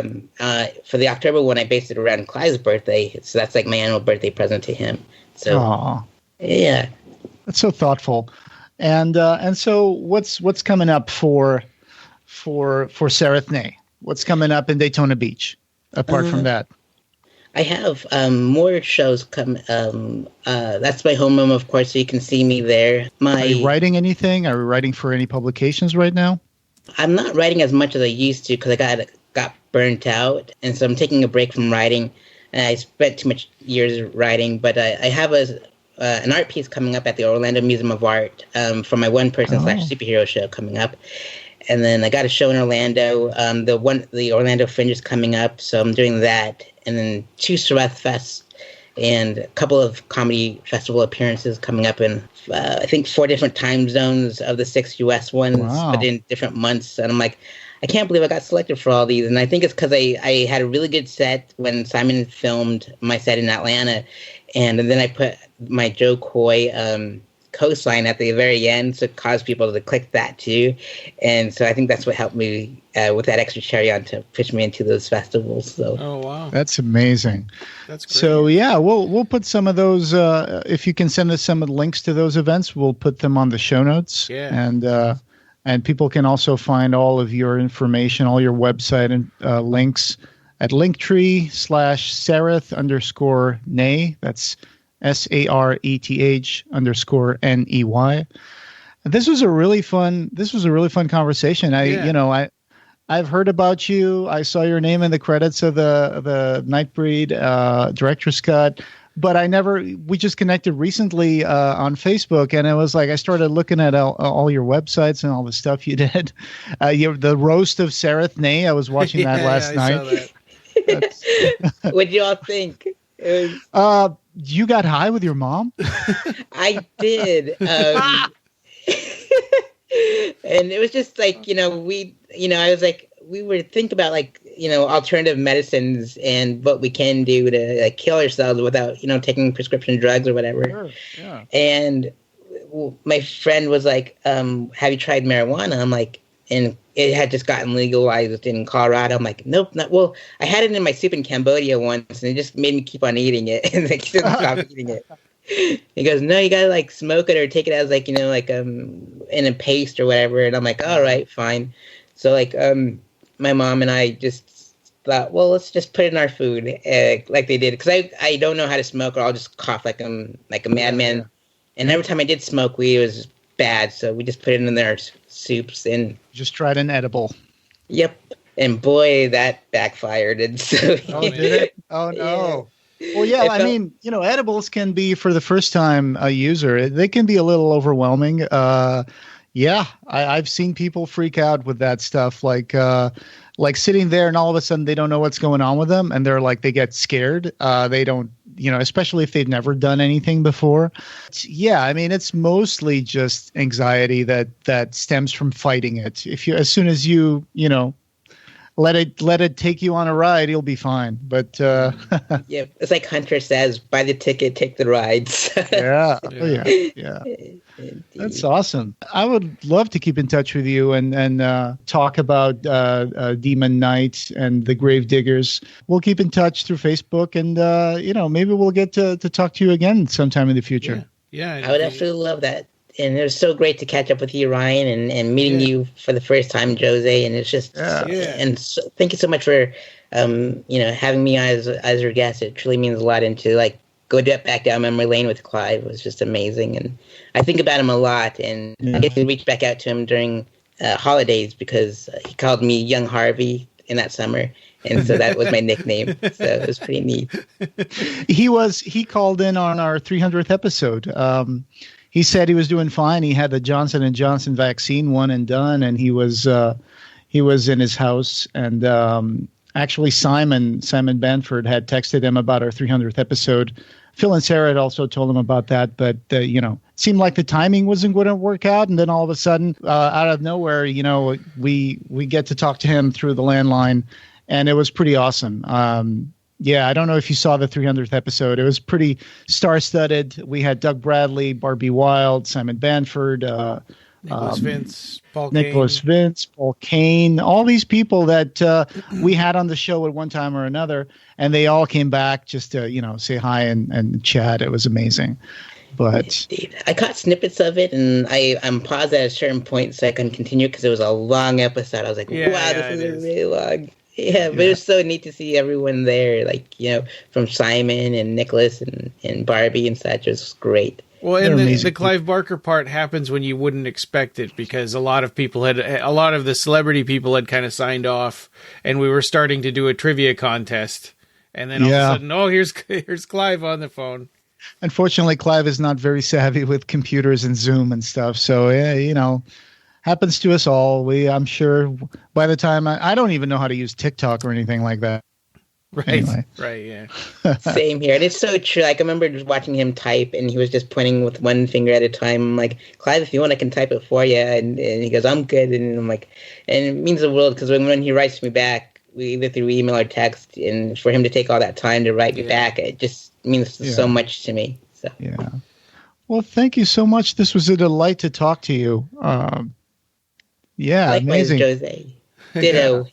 Speaker 1: for the October one, I based it around Clive's birthday, so that's like my annual birthday present to him. So yeah,
Speaker 3: that's so thoughtful. And so what's coming up for Sareth Ney? What's coming up in Daytona Beach apart from that?
Speaker 1: I have more shows come. That's my homeroom, of course, so you can see me there.
Speaker 3: Are you writing anything? Are you writing for any publications right now?
Speaker 1: I'm not writing as much as I used to because I got burnt out, and so I'm taking a break from writing. And I spent too much years writing, but I have an art piece coming up at the Orlando Museum of Art for my one-person / superhero show coming up. And then I got a show in Orlando. The Orlando Fringe is coming up, so I'm doing that. And then 2 Sareth Fests and a couple of comedy festival appearances coming up in, I think, 4 different time zones of the 6 U.S. ones, but in different months. And I'm like, I can't believe I got selected for all these. And I think it's because I had a really good set when Simon filmed my set in Atlanta. And then I put my Joe Coy coastline at the very end to cause people to click that too. And so I think that's what helped me with that extra cherry on to push me into those festivals. So.
Speaker 2: Oh, wow.
Speaker 3: That's amazing.
Speaker 2: That's great.
Speaker 3: So, yeah, we'll put some of those, if you can send us some of the links to those events, we'll put them on the show notes.
Speaker 2: Yeah.
Speaker 3: And people can also find all of your information, all your website and links at Linktree/Sareth_Ney. That's SARETH_NEY. This was a really fun conversation. I've heard about you. I saw your name in the credits of the Nightbreed director's cut, but we just connected recently on Facebook, and it was like I started looking at all your websites and all the stuff you did. The roast of Sareth Ney, I was watching that last night.
Speaker 1: What'd you all think?
Speaker 3: You got high with your mom?
Speaker 1: I did. And it was just like, I was like, we were thinking about like, alternative medicines and what we can do to like kill ourselves without, taking prescription drugs or whatever.
Speaker 3: Sure, yeah.
Speaker 1: And my friend was like, have you tried marijuana? I'm like, and it had just gotten legalized in Colorado. I'm like, nope, not well. I had it in my soup in Cambodia once, and it just made me keep on eating it, and I couldn't stop eating it. He goes, no, you gotta like smoke it or take it as like in a paste or whatever. And I'm like, all right, fine. So like my mom and I just thought, well, let's just put it in our food like they did, because I don't know how to smoke, or I'll just cough like a madman. Yeah. And every time I did smoke weed, it was bad, so we just put it in their soups and
Speaker 3: just tried an edible.
Speaker 1: Yep, and boy, that backfired. And so
Speaker 3: did it? Oh no. Yeah. Well, yeah, I mean, edibles can be, for the first time user, they can be a little overwhelming. Yeah, I've seen people freak out with that stuff, like sitting there and all of a sudden they don't know what's going on with them, and they get scared. They don't, especially if they've never done anything before. Yeah, I mean, it's mostly just anxiety that stems from fighting it. As soon as you let it take you on a ride, you'll be fine. But
Speaker 1: yeah, it's like Hunter says, buy the ticket, take the rides.
Speaker 3: Yeah. Oh, yeah. That's awesome. I would love to keep in touch with you and talk about Demon Knight and the Gravediggers. We'll keep in touch through Facebook, and maybe we'll get to talk to you again sometime in the future.
Speaker 2: Yeah,
Speaker 1: I would absolutely love that. And it was so great to catch up with you, Ryan, and meeting you for the first time, Jose. And it's just, and so, thank you so much for, having me as your guest. It truly means a lot. And to go back down memory lane with Clive was just amazing. And I think about him a lot. And I get to reach back out to him during holidays, because he called me Young Harvey in that summer. And so that was my nickname. So it was pretty neat.
Speaker 3: He called in on our 300th episode. He said he was doing fine. He had the Johnson & Johnson vaccine, one and done, and he was in his house. And actually, Simon Banford had texted him about our 300th episode. Phil and Sarah had also told him about that, but it seemed like the timing wasn't going to work out. And then all of a sudden, out of nowhere, we get to talk to him through the landline, and it was pretty awesome. Yeah, I don't know if you saw the 300th episode. It was pretty star-studded. We had Doug Bradley, Barbie Wild, Simon Banford,
Speaker 2: Nicholas Vince,
Speaker 3: Paul Kane, all these people that we had on the show at one time or another, and they all came back just to say hi and chat. It was amazing. But
Speaker 1: I caught snippets of it, and I'm paused at a certain point so I can continue, because it was a long episode. I was like, wow, this is really long. Yeah, but it was so neat to see everyone there, from Simon and Nicholas and Barbie and such. It was great.
Speaker 2: Well, and the Clive Barker part happens when you wouldn't expect it, because a lot of the celebrity people had kind of signed off, and we were starting to do a trivia contest, and then all of a sudden, here's Clive on the phone.
Speaker 3: Unfortunately, Clive is not very savvy with computers and Zoom and stuff, so happens to us all. I'm sure by the time I don't even know how to use TikTok or anything like that.
Speaker 2: Right.
Speaker 3: Anyway.
Speaker 2: Right. Yeah.
Speaker 1: Same here. And it's so true. Like, I remember just watching him type, and he was just pointing with one finger at a time. I'm like, Clive, if you want, I can type it for you. And he goes, I'm good. And I'm like, and it means the world, because when he writes me back, either through email or text, and for him to take all that time to write me back, it just means so much to me. So.
Speaker 3: Yeah. Well, thank you so much. This was a delight to talk to you.
Speaker 1: Likewise,
Speaker 3: amazing.
Speaker 1: Jose. Ditto.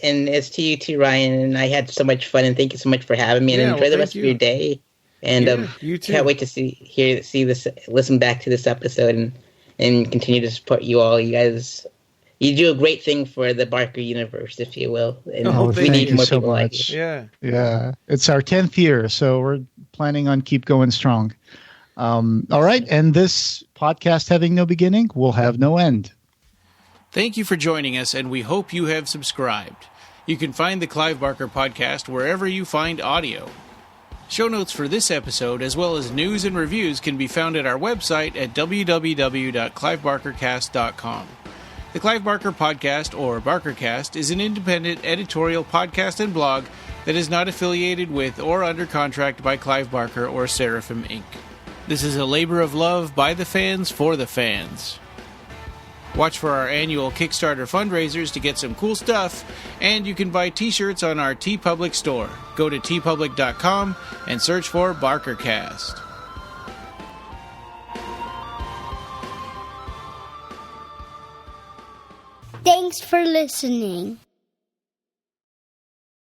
Speaker 1: And it's to you too, Ryan. And I had so much fun, and thank you so much for having me. And enjoy the rest of your day. And
Speaker 2: you too.
Speaker 1: Can't wait to see this, listen back to this episode, and continue to support you all. You guys, you do a great thing for the Barker universe, if you will. And we need more people like you.
Speaker 3: Yeah. It's our 10th year, so we're planning on keep going strong. All right, and this podcast having no beginning will have no end.
Speaker 2: Thank you for joining us, and we hope you have subscribed. You can find the Clive Barker Podcast wherever you find audio. Show notes for this episode, as well as news and reviews, can be found at our website at www.clivebarkercast.com. The Clive Barker Podcast, or BarkerCast, is an independent editorial podcast and blog that is not affiliated with or under contract by Clive Barker or Seraphim Inc. This is a labor of love by the fans for the fans. Watch for our annual Kickstarter fundraisers to get some cool stuff, and you can buy t-shirts on our TeePublic store. Go to teepublic.com and search for BarkerCast.
Speaker 4: Thanks for listening.